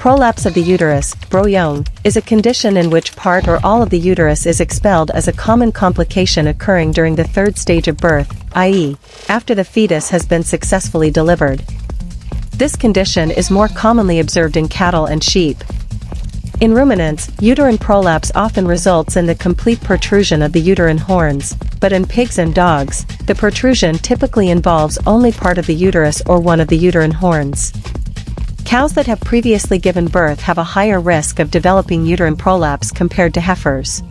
Prolapse of the uterus, broyong, is a condition in which part or all of the uterus is expelled as a common complication occurring during the third stage of birth, i.e., after the fetus has been successfully delivered. This condition is more commonly observed in cattle and sheep. In ruminants, uterine prolapse often results in the complete protrusion of the uterine horns, but in pigs and dogs, the protrusion typically involves only part of the uterus or one of the uterine horns. Cows that have previously given birth have a higher risk of developing uterine prolapse compared to heifers.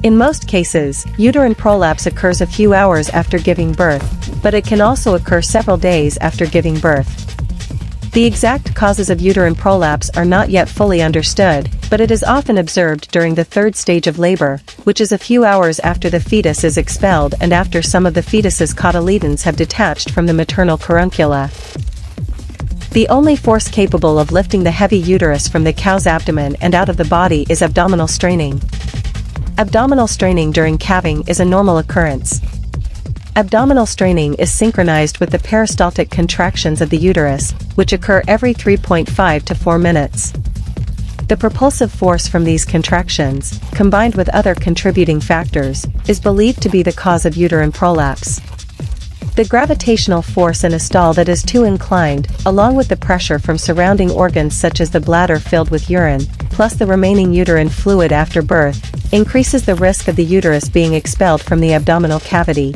In most cases, uterine prolapse occurs a few hours after giving birth, but it can also occur several days after giving birth. The exact causes of uterine prolapse are not yet fully understood, but it is often observed during the third stage of labor, which is a few hours after the fetus is expelled and after some of the fetus's cotiledons have detached from the maternal caruncula. The only force capable of lifting the heavy uterus from the cow's abdomen and out of the body is abdominal straining. Abdominal straining during calving is a normal occurrence. Abdominal straining is synchronized with the peristaltic contractions of the uterus, which occur every 3.5 to 4 minutes. The propulsive force from these contractions, combined with other contributing factors, is believed to be the cause of uterine prolapse. The gravitational force in a stall that is too inclined, along with the pressure from surrounding organs such as the bladder filled with urine, plus the remaining uterine fluid after birth, increases the risk of the uterus being expelled from the abdominal cavity.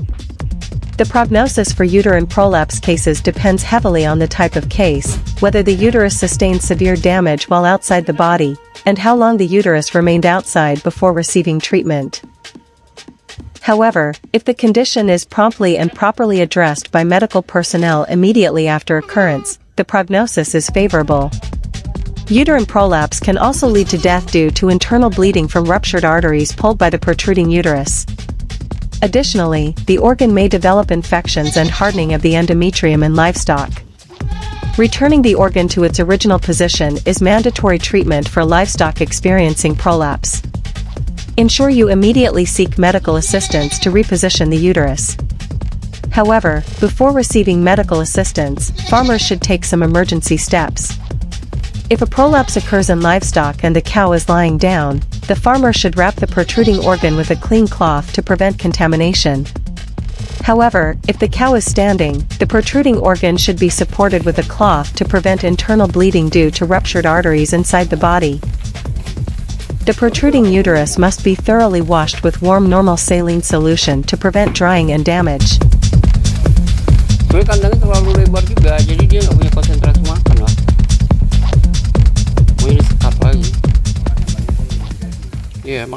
The prognosis for uterine prolapse cases depends heavily on the type of case, whether the uterus sustained severe damage while outside the body, and how long the uterus remained outside before receiving treatment. However, if the condition is promptly and properly addressed by medical personnel immediately after occurrence, the prognosis is favorable. Uterine prolapse can also lead to death due to internal bleeding from ruptured arteries pulled by the protruding uterus. Additionally, the organ may develop infections and hardening of the endometrium in livestock. Returning the organ to its original position is mandatory treatment for livestock experiencing prolapse. Ensure you immediately seek medical assistance to reposition the uterus. However, before receiving medical assistance, farmers should take some emergency steps. If a prolapse occurs in livestock and the cow is lying down, the farmer should wrap the protruding organ with a clean cloth to prevent contamination. However, if the cow is standing, the protruding organ should be supported with a cloth to prevent internal bleeding due to ruptured arteries inside the body. The protruding uterus must be thoroughly washed with warm normal saline solution to prevent drying and damage. Soalnya kandangnya terlalu lebar juga, jadi dia nggak punya konsentrasi makan lah. Ini sekat lagi. Iya, makanya